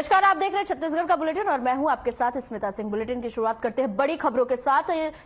नमस्कार, आप देख रहे हैं छत्तीसगढ़ का बुलेटिन और मैं हूं आपके साथ स्मिता सिंह। बुलेटिन की शुरुआत करते हैं बड़ी खबरों के साथ।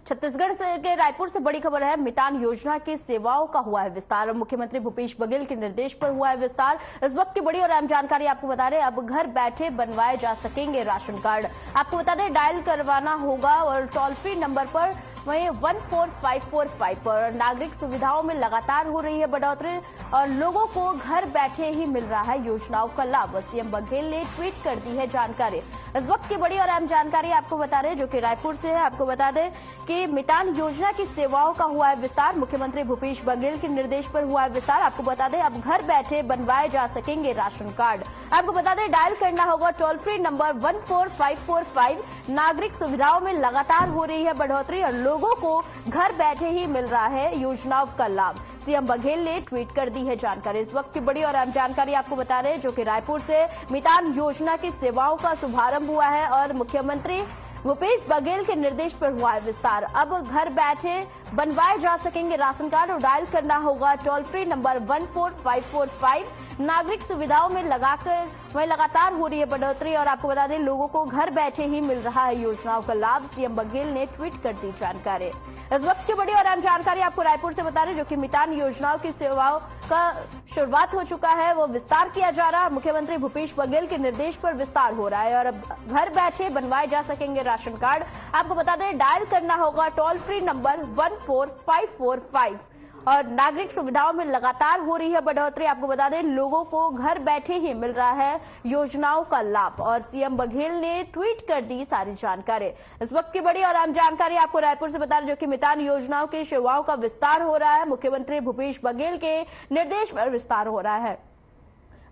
छत्तीसगढ़ के रायपुर से बड़ी खबर है, मितान योजना की सेवाओं का हुआ है विस्तार। मुख्यमंत्री भूपेश बघेल के निर्देश पर हुआ है विस्तार। इस वक्त की बड़ी और अहम जानकारी आपको बता रहे हैं, अब घर बैठे बनवाए जा सकेंगे राशन कार्ड। आपको बता दें, डायल करवाना होगा और टोल फ्री नंबर पर वहीं 14545 पर। नागरिक सुविधाओं में लगातार हो रही है बढ़ोतरी और लोगों को घर बैठे ही मिल रहा है योजनाओं का लाभ। सीएम बघेल ने ट्वीट कर दी है जानकारी। इस वक्त की बड़ी और अहम जानकारी आपको बता रहे हैं, जो कि रायपुर से है। आपको बता दें कि मितान योजना की सेवाओं का हुआ है विस्तार। मुख्यमंत्री भूपेश बघेल के निर्देश पर हुआ है विस्तार। आपको बता दें, अब घर बैठे बनवाए जा सकेंगे राशन कार्ड। आपको बता दें, डायल करना होगा टोल फ्री नंबर 14545। नागरिक सुविधाओं में लगातार हो रही है बढ़ोतरी और लोगों को घर बैठे ही मिल रहा है योजनाओं का लाभ। सीएम बघेल ने ट्वीट कर दी है जानकारी। इस वक्त की बड़ी और अहम जानकारी आपको बता रहे हैं, जो कि रायपुर से मितान योजना की सेवाओं का शुभारंभ हुआ है और मुख्यमंत्री भूपेश बघेल के निर्देश पर हुआ है विस्तार। अब घर बैठे बनवाए जा सकेंगे राशन कार्ड और डायल करना होगा टोल फ्री नंबर 14545। नागरिक सुविधाओं में लगातार हो रही है बढ़ोतरी और आपको बता दें, लोगों को घर बैठे ही मिल रहा है योजनाओं का लाभ। सीएम बघेल ने ट्वीट कर दी जानकारी। इस वक्त की बड़ी और अहम जानकारी आपको रायपुर से बता रहे, जो कि मितान योजनाओं की सेवाओं का शुरुआत हो चुका है, वो विस्तार किया जा रहा है। मुख्यमंत्री भूपेश बघेल के निर्देश पर विस्तार हो रहा है और अब घर बैठे बनवाए जा सकेंगे राशन कार्ड। आपको बता दें, डायल करना होगा टोल फ्री नंबर 14545 और नागरिक सुविधाओं में लगातार हो रही है बढ़ोतरी। आपको बता दें, लोगों को घर बैठे ही मिल रहा है योजनाओं का लाभ और सीएम बघेल ने ट्वीट कर दी सारी जानकारी। इस वक्त की बड़ी और अहम जानकारी आपको रायपुर से बता रहे, जो कि मितान योजनाओं की सेवाओं का विस्तार हो रहा है। मुख्यमंत्री भूपेश बघेल के निर्देश पर विस्तार हो रहा है।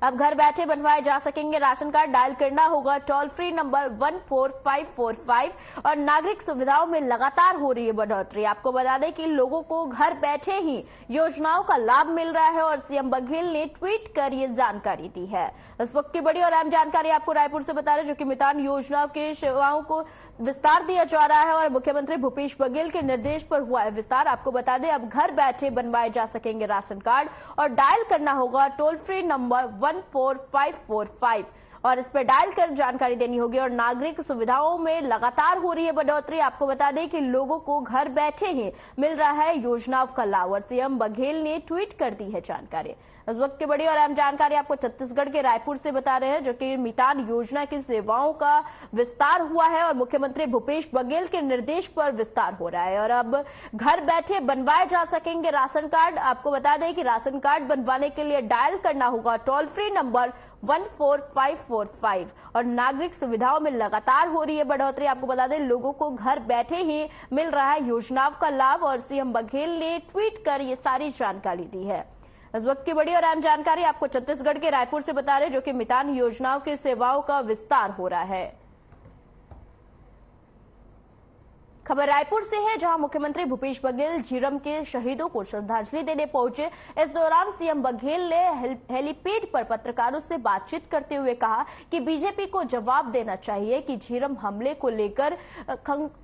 अब घर बैठे बनवाए जा सकेंगे राशन कार्ड। डायल करना होगा टोल फ्री नंबर 14545 और नागरिक सुविधाओं में लगातार हो रही है बढ़ोतरी। आपको बता दें कि लोगों को घर बैठे ही योजनाओं का लाभ मिल रहा है और सीएम बघेल ने ट्वीट कर ये जानकारी दी है। इस वक्त की बड़ी और अहम जानकारी आपको रायपुर से बता रहे, जो कि मितान योजना की सेवाओं को विस्तार दिया जा रहा है और मुख्यमंत्री भूपेश बघेल के निर्देश पर हुआ है विस्तार। आपको बता दें, अब घर बैठे बनवाए जा सकेंगे राशन कार्ड और डायल करना होगा टोल फ्री नंबर 14545 और इस पर डायल कर जानकारी देनी होगी और नागरिक सुविधाओं में लगातार हो रही है बढ़ोतरी। आपको बता दें कि लोगों को घर बैठे ही मिल रहा है योजनाओं का लाभ और सीएम बघेल ने ट्वीट कर दी है जानकारी। इस वक्त की बड़ी और अहम जानकारी आपको छत्तीसगढ़ के रायपुर से बता रहे हैं, जो कि मितान योजना की सेवाओं का विस्तार हुआ है और मुख्यमंत्री भूपेश बघेल के निर्देश पर विस्तार हो रहा है और अब घर बैठे बनवाए जा सकेंगे राशन कार्ड। आपको बता दें कि राशन कार्ड बनवाने के लिए डायल करना होगा टोल फ्री नंबर 14545 और नागरिक सुविधाओं में लगातार हो रही है बढ़ोतरी। आपको बता दें, लोगों को घर बैठे ही मिल रहा है योजनाओं का लाभ और सीएम बघेल ने ट्वीट कर ये सारी जानकारी दी है। इस वक्त की बड़ी और अहम जानकारी आपको छत्तीसगढ़ के रायपुर से बता रहे, जो कि मितान योजनाओं की सेवाओं का विस्तार हो रहा है। खबर रायपुर से है, जहां मुख्यमंत्री भूपेश बघेल झीरम के शहीदों को श्रद्धांजलि देने पहुंचे। इस दौरान सीएम बघेल ने हेलीपैड पर पत्रकारों से बातचीत करते हुए कहा कि बीजेपी को जवाब देना चाहिए कि झीरम हमले को लेकर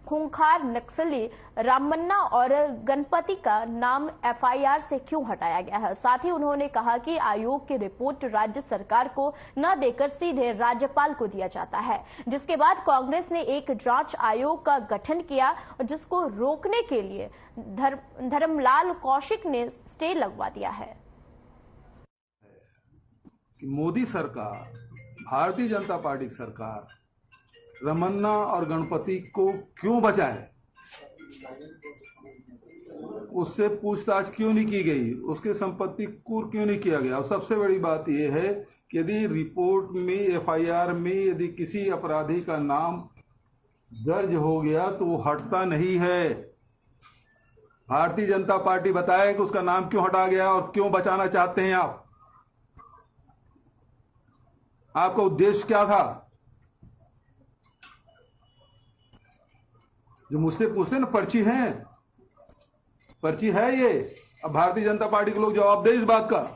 खूंखार नक्सली रामन्ना और गणपति का नाम एफआईआर से क्यों हटाया गया है। साथ ही उन्होंने कहा कि आयोग की रिपोर्ट राज्य सरकार को न देकर सीधे राज्यपाल को दिया जाता है, जिसके बाद कांग्रेस ने एक जांच आयोग का गठन किया और जिसको रोकने के लिए धर्मलाल कौशिक ने स्टे लगवा दिया है। मोदी सरकार, भारतीय जनता पार्टी की सरकार रमन्ना और गणपति को क्यों बचाए, उससे पूछताछ क्यों नहीं की गई, उसके संपत्ति कुर्क क्यों नहीं किया गया। और सबसे बड़ी बात यह है कि यदि रिपोर्ट में, एफआईआर में यदि किसी अपराधी का नाम दर्ज हो गया तो वो हटता नहीं है। भारतीय जनता पार्टी बताए कि उसका नाम क्यों हटा गया और क्यों बचाना चाहते हैं आप। आपका उद्देश्य क्या था? जो मुझसे पूछते हैं ना, पर्ची है, पर्ची है ये। अब भारतीय जनता पार्टी के लोग जवाब दे इस बात का,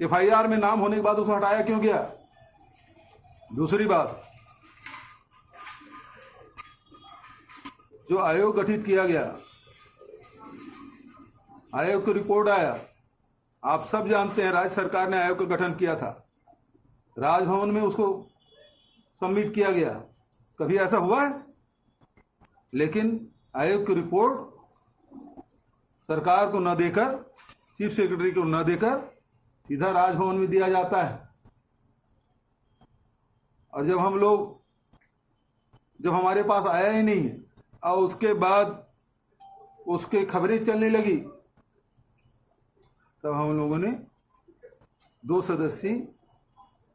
एफआईआर में नाम होने के बाद उसे हटाया क्यों गया। दूसरी बात, जो आयोग गठित किया गया, आयोग को रिपोर्ट आया, आप सब जानते हैं राज्य सरकार ने आयोग का गठन किया था, राजभवन में उसको सबमिट किया गया। कभी ऐसा हुआ है? लेकिन आयोग की रिपोर्ट सरकार को न देकर, चीफ सेक्रेटरी को न देकर सीधा राजभवन में दिया जाता है। और जब हमारे पास आया ही नहीं और उसके बाद उसके खबरें चलने लगी, तब हम लोगों ने 2 सदस्यीय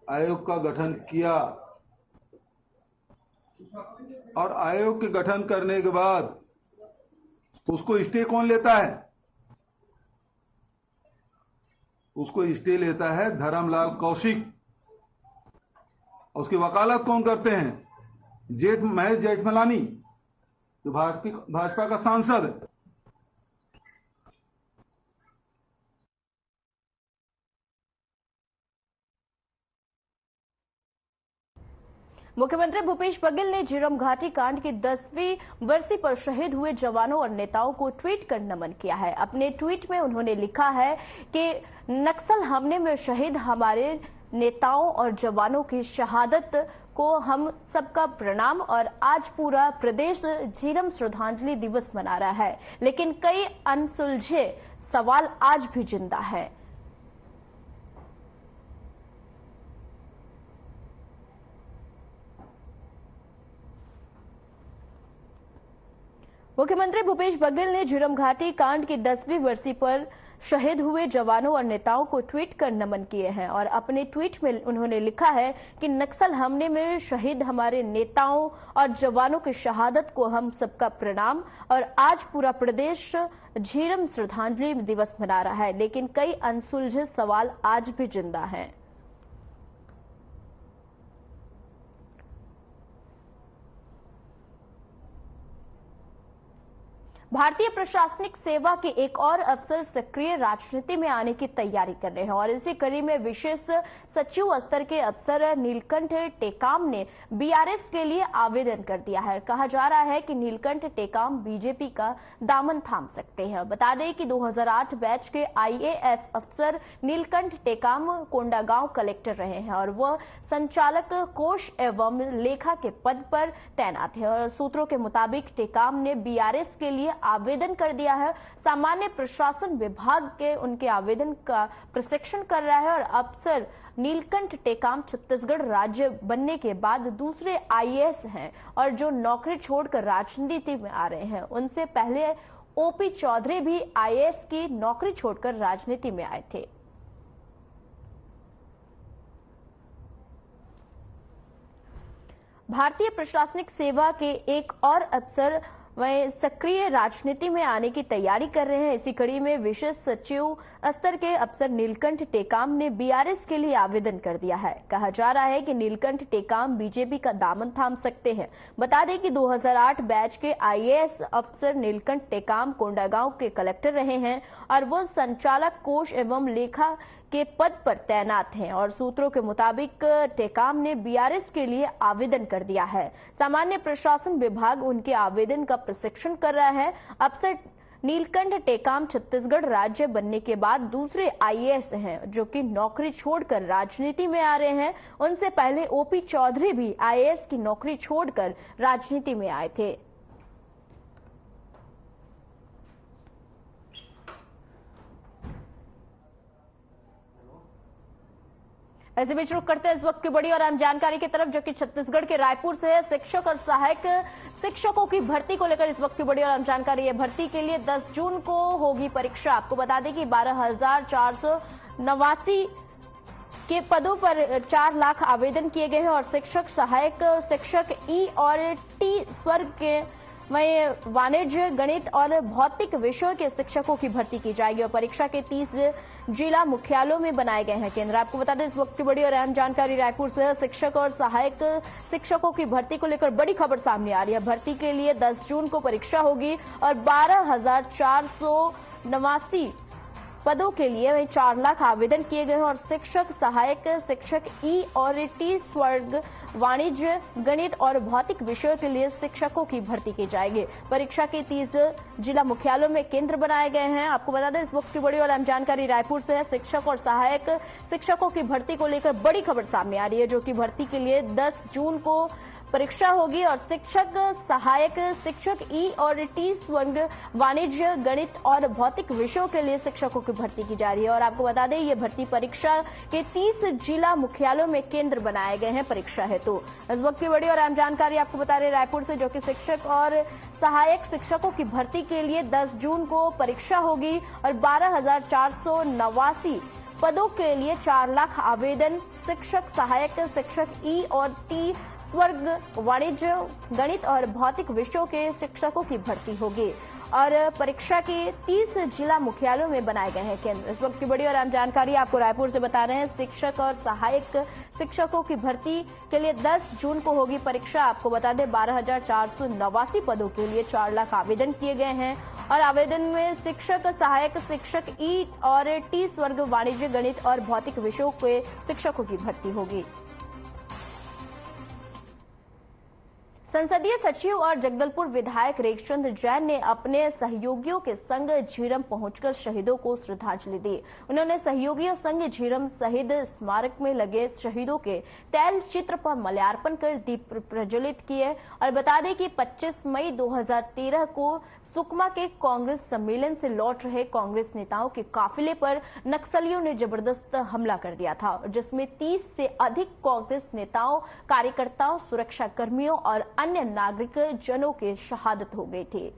आयोग का गठन किया। और आयोग के गठन करने के बाद उसको स्टे कौन लेता है? उसको स्टे लेता है धर्मलाल कौशिक। उसकी वकालत कौन करते हैं? महेश जेठमलानी, जो भाजपा का सांसद है। मुख्यमंत्री भूपेश बघेल ने झीरम घाटी कांड की 10वीं बरसी पर शहीद हुए जवानों और नेताओं को ट्वीट कर नमन किया है। अपने ट्वीट में उन्होंने लिखा है कि नक्सल हमले में शहीद हमारे नेताओं और जवानों की शहादत को हम सबका प्रणाम। और आज पूरा प्रदेश झीरम श्रद्धांजलि दिवस मना रहा है, लेकिन कई अनसुलझे सवाल आज भी जिंदा है। मुख्यमंत्री भूपेश बघेल ने झीरम घाटी कांड की 10वीं बरसी पर शहीद हुए जवानों और नेताओं को ट्वीट कर नमन किए हैं। और अपने ट्वीट में उन्होंने लिखा है कि नक्सल हमले में शहीद हमारे नेताओं और जवानों की शहादत को हम सबका प्रणाम। और आज पूरा प्रदेश झीरम श्रद्धांजलि दिवस मना रहा है, लेकिन कई अनसुलझे सवाल आज भी जिंदा हैं। भारतीय प्रशासनिक सेवा के एक और अफसर सक्रिय राजनीति में आने की तैयारी कर रहे हैं और इसी कड़ी में विशेष सचिव स्तर के अफसर नीलकंठ टेकाम ने बीआरएस के लिए आवेदन कर दिया है। कहा जा रहा है कि नीलकंठ टेकाम बीजेपी का दामन थाम सकते हैं। बता दें कि 2008 बैच के आईएएस अफसर नीलकंठ टेकाम कोंडागांव कलेक्टर रहे हैं और वह संचालक कोष एवं लेखा के पद पर तैनात है। और सूत्रों के मुताबिक टेकाम ने बीआरएस के लिए आवेदन कर दिया है। सामान्य प्रशासन विभाग के उनके आवेदन का प्रशिक्षण कर रहा है और अफसर नीलकंठ टेकाम छत्तीसगढ़ राज्य बनने के बाद दूसरे आईएएस हैं और जो नौकरी छोड़कर राजनीति में आ रहे हैं। उनसे पहले ओपी चौधरी भी आईएएस की नौकरी छोड़कर राजनीति में आए थे। भारतीय प्रशासनिक सेवा के एक और अफसर वह सक्रिय राजनीति में आने की तैयारी कर रहे हैं। इसी कड़ी में विशेष सचिव स्तर के अफसर नीलकंठ टेकाम ने बीआरएस के लिए आवेदन कर दिया है। कहा जा रहा है कि नीलकंठ टेकाम बीजेपी का दामन थाम सकते हैं। बता दें कि 2008 बैच के आईएएस अफसर नीलकंठ टेकाम कोंडागांव के कलेक्टर रहे हैं और वो संचालक कोष एवं लेखा के पद पर तैनात हैं और सूत्रों के मुताबिक टेकाम ने बीआरएस के लिए आवेदन कर दिया है। सामान्य प्रशासन विभाग उनके आवेदन का प्रशिक्षण कर रहा है। अफसर नीलकंठ टेकाम छत्तीसगढ़ राज्य बनने के बाद दूसरे आईएएस हैं जो कि नौकरी छोड़कर राजनीति में आ रहे हैं। उनसे पहले ओपी चौधरी भी आईएएस की नौकरी छोड़कर राजनीति में आए थे। ऐसे बीच रुक करते हैं इस वक्त की बड़ी और अहम जानकारी की तरफ, जो कि छत्तीसगढ़ के रायपुर से है। शिक्षक और सहायक शिक्षकों की भर्ती को लेकर इस वक्त की बड़ी और अहम जानकारी है। भर्ती के लिए 10 जून को होगी परीक्षा। आपको बता दें कि 12,489 के पदों पर 4 लाख आवेदन किए गए हैं और शिक्षक, सहायक शिक्षक, ई और टी वर्ग के वहीं वाणिज्य, गणित और भौतिक विषयों के शिक्षकों की भर्ती की जाएगी और परीक्षा के 30 जिला मुख्यालयों में बनाए गए हैं केंद्र। आपको बता दें इस वक्त की बड़ी और अहम जानकारी रायपुर से शिक्षक और सहायक शिक्षकों की भर्ती को लेकर बड़ी खबर सामने आ रही है। भर्ती के लिए 10 जून को परीक्षा होगी और 12,489 पदों के लिए 4 लाख आवेदन किए गए हैं और शिक्षक, सहायक शिक्षक, ई और टी वर्ग, वाणिज्य, गणित और भौतिक विषयों के लिए शिक्षकों की भर्ती की जाएगी। परीक्षा के 30 जिला मुख्यालयों में केंद्र बनाए गए हैं। आपको बता दें, इस वक्त की बड़ी और अहम जानकारी रायपुर से है। शिक्षक और सहायक शिक्षकों की भर्ती को लेकर बड़ी खबर सामने आ रही है, जो कि भर्ती के लिए 10 जून को परीक्षा होगी और शिक्षक, सहायक शिक्षक, ई और टी वर्ग, वाणिज्य, गणित और भौतिक विषयों के लिए शिक्षकों की भर्ती की जा रही है। और आपको बता दें, ये भर्ती परीक्षा के 30 जिला मुख्यालयों में केंद्र बनाए गए हैं परीक्षा हेतु। इस वक्त की बड़ी और अहम जानकारी आपको बता रहे रायपुर से, जो कि शिक्षक और सहायक शिक्षकों की भर्ती के लिए 10 जून को परीक्षा होगी और 12,489 पदों के लिए 4 लाख आवेदन। शिक्षक, सहायक शिक्षक, ई और टी वर्ग, वाणिज्य, गणित और भौतिक विषयों के शिक्षकों की भर्ती होगी और परीक्षा के 30 जिला मुख्यालयों में बनाए गए हैं केंद्र। इस वक्त की बड़ी और अहम जानकारी आपको रायपुर से बता रहे हैं। शिक्षक और सहायक शिक्षकों की भर्ती के लिए 10 जून को होगी परीक्षा। आपको बता दें, 12,489 पदों के लिए 4 लाख आवेदन किए गए हैं और आवेदन में शिक्षक, सहायक शिक्षक, ई और टी वर्ग, वाणिज्य, गणित और भौतिक विषयों के शिक्षकों की भर्ती होगी। संसदीय सचिव और जगदलपुर विधायक रेखचंद जैन ने अपने सहयोगियों के संग झीरम पहुंचकर शहीदों को श्रद्धांजलि दी। उन्होंने सहयोगियों संग झीरम शहीद स्मारक में लगे शहीदों के तैल चित्र पर माल्यार्पण कर दीप प्रज्वलित किए और बता दें कि 25 मई 2013 को सुकमा के कांग्रेस सम्मेलन से लौट रहे कांग्रेस नेताओं के काफिले पर नक्सलियों ने जबरदस्त हमला कर दिया था, जिसमें 30 से अधिक कांग्रेस नेताओं, कार्यकर्ताओं, सुरक्षा कर्मियों और अन्य नागरिक जनों की शहादत हो गई थी।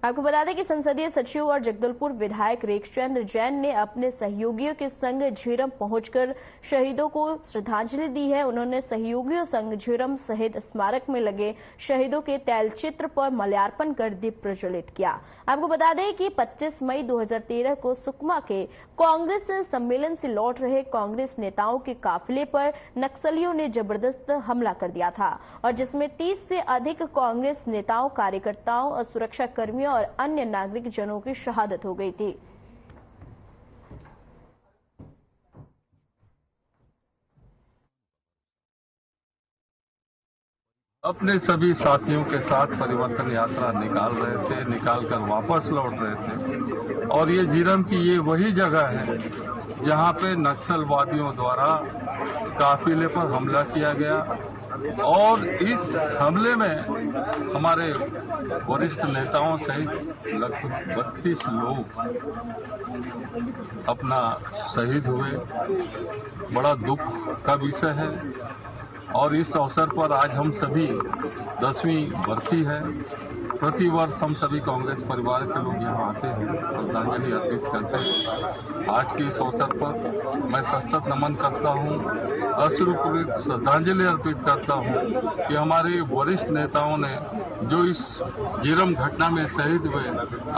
आपको बता दें कि संसदीय सचिव और जगदलपुर विधायक रेखचंद जैन ने अपने सहयोगियों के संग झीरम पहुंचकर शहीदों को श्रद्धांजलि दी है। उन्होंने सहयोगियों संग झीरम शहीद स्मारक में लगे शहीदों के तैलचित्र पर माल्यार्पण कर दीप प्रज्वलित किया। आपको बता दें कि 25 मई 2013 को सुकमा के कांग्रेस सम्मेलन से लौट रहे कांग्रेस नेताओं के काफिले पर नक्सलियों ने जबरदस्त हमला कर दिया था और जिसमें 30 से अधिक कांग्रेस नेताओं, कार्यकर्ताओं और सुरक्षा कर्मियों और अन्य नागरिक जनों की शहादत हो गई थी। अपने सभी साथियों के साथ परिवर्तन यात्रा निकाल कर वापस लौट रहे थे और ये झीरम की ये वही जगह है जहां पे नक्सलवादियों द्वारा काफिले पर हमला किया गया और इस हमले में हमारे वरिष्ठ नेताओं सहित लगभग 32 लोग अपना शहीद हुए। बड़ा दुख का विषय है और इस अवसर पर आज हम सभी 10वीं बरसी है। प्रतिवर्ष हम सभी कांग्रेस परिवार के लोग यहाँ आते हैं, श्रद्धांजलि अर्पित करते हैं। आज के इस अवसर पर मैं सशक्त नमन करता हूँ, अश्रुपूरित श्रद्धांजलि अर्पित करता हूँ कि हमारे वरिष्ठ नेताओं ने जो इस झीरम घटना में शहीद हुए,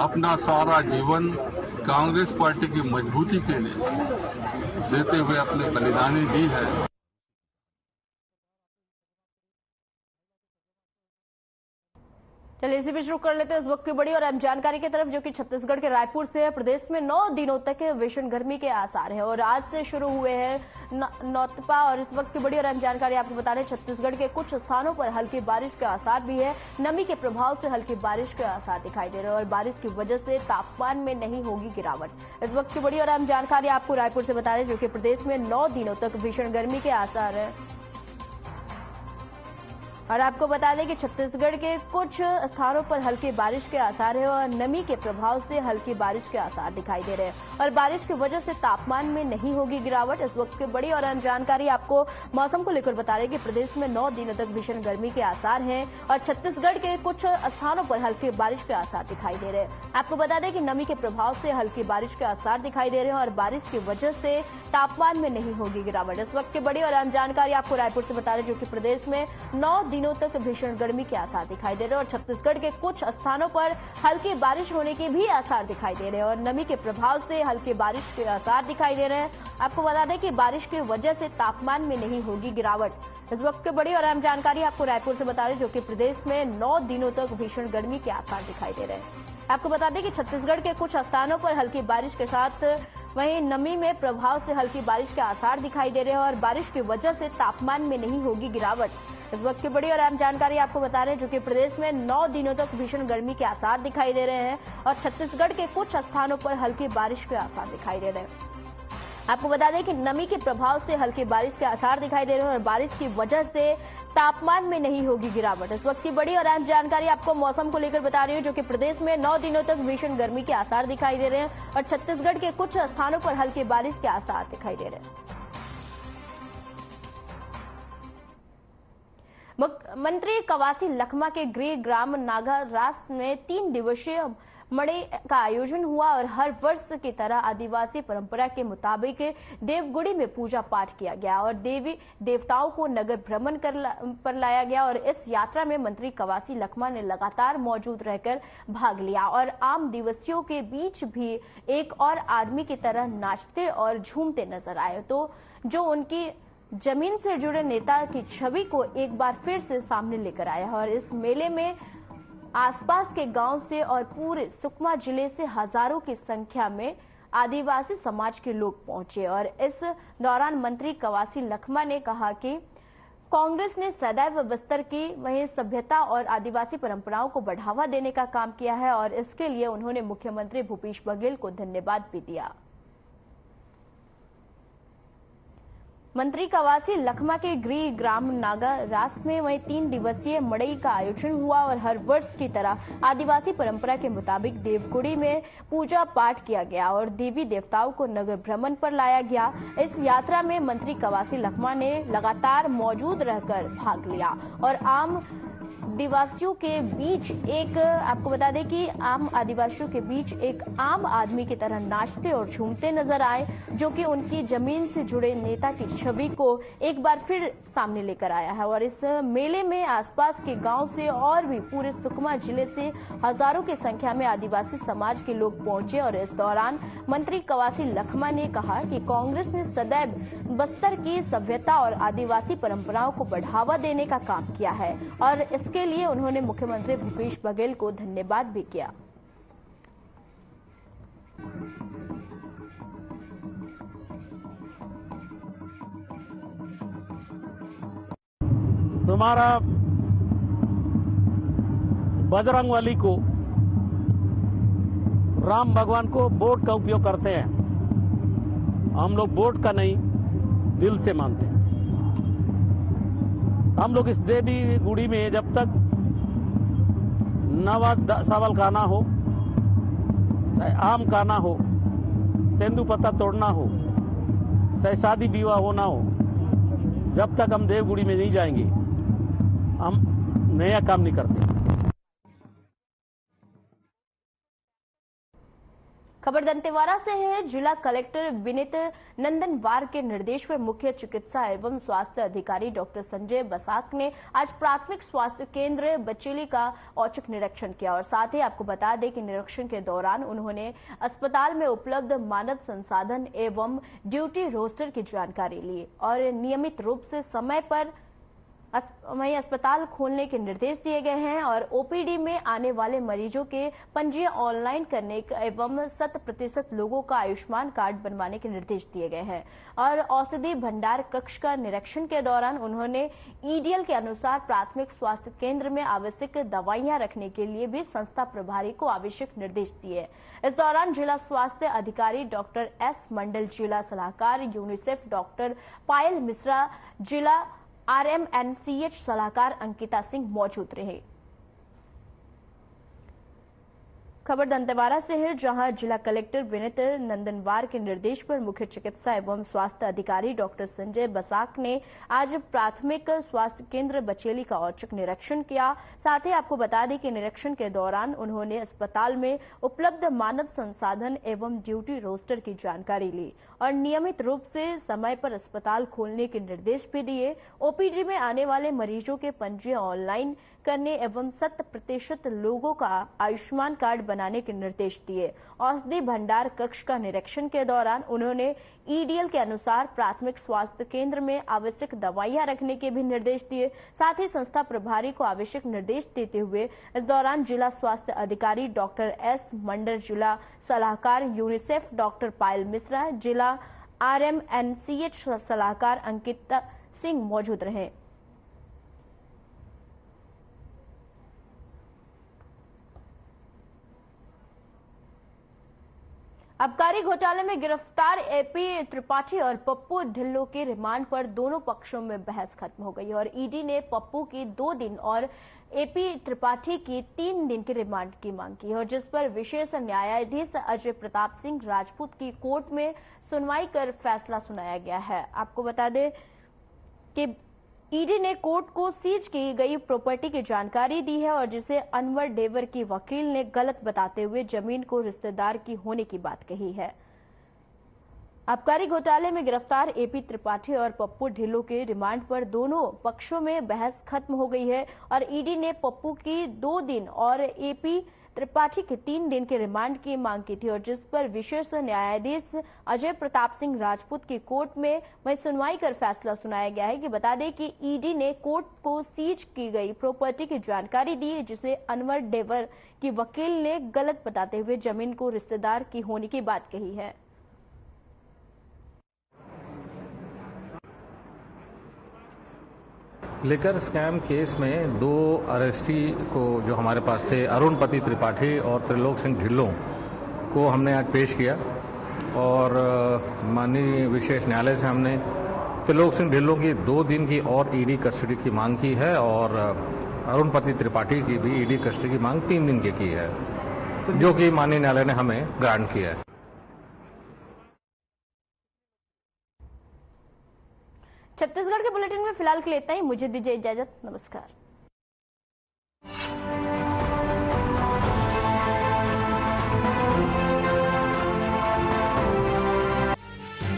अपना सारा जीवन कांग्रेस पार्टी की मजबूती के लिए देते हुए अपनी बलिदानी दी है। चलिए इसी बीच रुक कर लेते हैं इस वक्त की बड़ी और अहम जानकारी की तरफ, जो कि छत्तीसगढ़ के रायपुर से है। प्रदेश में 9 दिनों तक भीषण गर्मी के आसार हैं और आज से शुरू हुए हैं नौतपा। और इस वक्त की बड़ी और अहम जानकारी आपको बता रहे, छत्तीसगढ़ के कुछ स्थानों पर हल्की बारिश के आसार भी है। नमी के प्रभाव से हल्की बारिश के आसार दिखाई दे रहे हैं और बारिश की वजह से तापमान में नहीं होगी गिरावट। इस वक्त की बड़ी और अहम जानकारी आपको रायपुर से बता रहे, जो कि प्रदेश में 9 दिनों तक भीषण गर्मी के आसार है। और आपको बता दें कि छत्तीसगढ़ के कुछ स्थानों पर हल्की बारिश के आसार है और नमी के प्रभाव से हल्की बारिश के आसार दिखाई दे रहे हैं और बारिश की वजह से तापमान में नहीं होगी गिरावट। इस वक्त की बड़ी और अहम जानकारी आपको मौसम को लेकर बता रहे कि प्रदेश में 9 दिनों तक भीषण गर्मी के आसार हैं और छत्तीसगढ़ के कुछ स्थानों पर हल्की बारिश के आसार दिखाई दे रहे हैं। आपको बता दें कि नमी के प्रभाव से हल्की बारिश के आसार दिखाई दे रहे हैं और बारिश की वजह से तापमान में नहीं होगी गिरावट। इस वक्त की बड़ी और अहम जानकारी आपको रायपुर से बता रहे, जो कि प्रदेश में 9 दिनों तक भीषण गर्मी के आसार दिखाई दे रहे हैं और छत्तीसगढ़ के कुछ स्थानों पर हल्की बारिश होने के भी आसार दिखाई दे रहे हैं और नमी के प्रभाव से हल्की बारिश के आसार दिखाई दे रहे हैं। आपको बता दें कि बारिश की वजह से तापमान में नहीं होगी गिरावट। इस वक्त की बड़ी और अहम जानकारी आपको रायपुर से बता रहे जो कि प्रदेश में 9 दिनों तक भीषण गर्मी के आसार दिखाई दे रहे हैं। आपको बता दें कि छत्तीसगढ़ के कुछ स्थानों पर हल्की बारिश के साथ वहीं नमी में प्रभाव से हल्की बारिश के आसार दिखाई दे रहे हैं और बारिश की वजह से तापमान में नहीं होगी गिरावट। इस वक्त की बड़ी और अहम जानकारी आपको बता रहे हैं जो कि प्रदेश में 9 दिनों तक भीषण गर्मी के आसार दिखाई दे रहे हैं और छत्तीसगढ़ के कुछ स्थानों पर हल्की बारिश के आसार दिखाई दे रहे हैं। आपको बता दें कि नमी के प्रभाव से हल्की बारिश के आसार दिखाई दे रहे हैं और बारिश की वजह से तापमान में नहीं होगी गिरावट। इस वक्त की बड़ी और अहम जानकारी आपको मौसम को लेकर बता रही हूं जो कि प्रदेश में 9 दिनों तक भीषण गर्मी के आसार दिखाई दे रहे हैं और छत्तीसगढ़ के कुछ स्थानों पर हल्की बारिश के आसार दिखाई दे रहे हैं। मुख्यमंत्री कवासी लखमा के गृह ग्राम नागारास में 3 दिवसीय मड़ई का आयोजन हुआ और हर वर्ष की तरह आदिवासी परंपरा के मुताबिक देवगुड़ी में पूजा पाठ किया गया और देवी देवताओं को नगर भ्रमण पर लाया गया और इस यात्रा में मंत्री कवासी लखमा ने लगातार मौजूद रहकर भाग लिया और आम दिवसियों के बीच भी एक और आदमी की तरह नाचते और झूमते नजर आए तो जो उनकी जमीन से जुड़े नेता की छवि को एक बार फिर से सामने लेकर आया और इस मेले में आसपास के गांव से और पूरे सुकमा जिले से हजारों की संख्या में आदिवासी समाज के लोग पहुंचे और इस दौरान मंत्री कवासी लखमा ने कहा कि कांग्रेस ने सदैव बस्तर की वहीं सभ्यता और आदिवासी परंपराओं को बढ़ावा देने का काम किया है और इसके लिए उन्होंने मुख्यमंत्री भूपेश बघेल को धन्यवाद भी दिया। मंत्री कवासी लखमा के गृह ग्राम नागारास में वहीं 3 दिवसीय मड़ई का आयोजन हुआ और हर वर्ष की तरह आदिवासी परंपरा के मुताबिक देवगुड़ी में पूजा पाठ किया गया और देवी देवताओं को नगर भ्रमण पर लाया गया। इस यात्रा में मंत्री कवासी लखमा ने लगातार मौजूद रहकर भाग लिया और आम आदिवासियों के बीच आपको बता दें कि आम आदिवासियों के बीच एक आम आदमी की तरह नाचते और झूमते नजर आए जो कि उनकी जमीन से जुड़े नेता की छवि को एक बार फिर सामने लेकर आया है और इस मेले में आसपास के गांव से और भी पूरे सुकमा जिले से हजारों की संख्या में आदिवासी समाज के लोग पहुंचे और इस दौरान मंत्री कवासी लखमा ने कहा कि कांग्रेस ने सदैव बस्तर की सभ्यता और आदिवासी परंपराओं को बढ़ावा देने का काम किया है और इसके लिए उन्होंने मुख्यमंत्री भूपेश बघेल को धन्यवाद भी किया। तुम्हारा बजरंगबली को राम भगवान को वोट का उपयोग करते हैं। हम लोग वोट का नहीं दिल से मानते हैं। हम लोग इस देवी गुड़ी में जब तक नवा चावल खाना हो, आम खाना हो, तेंदुपत्ता तोड़ना हो, चाहे शादी विवाह होना हो, जब तक हम देवगुड़ी में नहीं जाएंगे हम नया काम नहीं करते। खबर दंतेवाड़ा से है। जिला कलेक्टर विनीत नंदनवार के निर्देश पर मुख्य चिकित्सा एवं स्वास्थ्य अधिकारी डॉक्टर संजय बसाक ने आज प्राथमिक स्वास्थ्य केंद्र बचेली का औचक निरीक्षण किया और साथ ही आपको बता दें कि निरीक्षण के दौरान उन्होंने अस्पताल में उपलब्ध मानव संसाधन एवं ड्यूटी रोस्टर की जानकारी ली और नियमित रूप से समय पर वहीं अस्पताल खोलने के निर्देश दिए गए हैं और ओपीडी में आने वाले मरीजों के पंजीयन ऑनलाइन करने एवं 100% लोगों का आयुष्मान कार्ड बनवाने के निर्देश दिए गए हैं और औषधि भंडार कक्ष का निरीक्षण के दौरान उन्होंने ईडीएल के अनुसार प्राथमिक स्वास्थ्य केंद्र में आवश्यक दवाइयां रखने के लिए भी संस्था प्रभारी को आवश्यक निर्देश दिए। इस दौरान जिला स्वास्थ्य अधिकारी डॉक्टर एस मंडल, जिला सलाहकार यूनिसेफ डॉक्टर पायल मिश्रा, जिला RMNCH सलाहकार अंकिता सिंह मौजूद रहे। खबर दंतेवाड़ा से है जहां जिला कलेक्टर विनीत नंदनवार के निर्देश पर मुख्य चिकित्सा एवं स्वास्थ्य अधिकारी डॉक्टर संजय बसाक ने आज प्राथमिक स्वास्थ्य केंद्र बचेली का औचक निरीक्षण किया। साथ ही आपको बता दें कि निरीक्षण के दौरान उन्होंने अस्पताल में उपलब्ध मानव संसाधन एवं ड्यूटी रोस्टर की जानकारी ली और नियमित रूप से समय पर अस्पताल खोलने के निर्देश भी दिए। ओपीडी में आने वाले मरीजों के पंजीयन ऑनलाइन करने एवं 100% लोगों का आयुष्मान कार्ड बनाने के निर्देश दिए। औषधि भंडार कक्ष का निरीक्षण के दौरान उन्होंने ईडीएल के अनुसार प्राथमिक स्वास्थ्य केंद्र में आवश्यक दवाइयां रखने के भी निर्देश दिए। साथ ही संस्था प्रभारी को आवश्यक निर्देश देते हुए इस दौरान जिला स्वास्थ्य अधिकारी डॉक्टर एस मंडल, जिला सलाहकार यूनिसेफ डॉक्टर पायल मिश्रा, जिला RMNCH सलाहकार अंकिता सिंह मौजूद रहे। आबकारी घोटाले में गिरफ्तार एपी त्रिपाठी और पप्पू ढिल्लों के रिमांड पर दोनों पक्षों में बहस खत्म हो गई और ईडी ने पप्पू की 2 दिन और एपी त्रिपाठी की 3 दिन की रिमांड की मांग की और जिस पर विशेष न्यायाधीश अजय प्रताप सिंह राजपूत की कोर्ट में सुनवाई कर फैसला सुनाया गया है। आपको बता दें कि ईडी ने कोर्ट को सीज की गई प्रॉपर्टी की जानकारी दी है और जिसे अनवर डेवर की वकील ने गलत बताते हुए जमीन को रिश्तेदार की होने की बात कही है। आबकारी घोटाले में गिरफ्तार एपी त्रिपाठी और पप्पू ढिल्लों के रिमांड पर दोनों पक्षों में बहस खत्म हो गई है और ईडी ने पप्पू की 2 दिन और एपी त्रिपाठी के 3 दिन के रिमांड की मांग की थी और जिस पर विशेष न्यायाधीश अजय प्रताप सिंह राजपूत की कोर्ट में वही सुनवाई कर फैसला सुनाया गया है। कि बता दें कि ईडी ने कोर्ट को सीज की गई प्रॉपर्टी की जानकारी दी है जिसे अनवर डेवर की वकील ने गलत बताते हुए जमीन को रिश्तेदार की होने की बात कही है। लिकर स्कैम केस में 2 अरेस्टी को जो हमारे पास थे, अरुणपति त्रिपाठी और त्रिलोक सिंह ढिल्लों को हमने आज पेश किया और माननीय विशेष न्यायालय से हमने त्रिलोक सिंह ढिल्लों की 2 दिन की और ईडी कस्टडी की मांग की है और अरुणपति त्रिपाठी की भी ईडी कस्टडी की मांग 3 दिन की है, जो कि माननीय न्यायालय ने हमें ग्रांट किया है। छत्तीसगढ़ के बुलेटिन में फिलहाल के लिए इतना ही। मुझे दीजिए इजाजत। नमस्कार।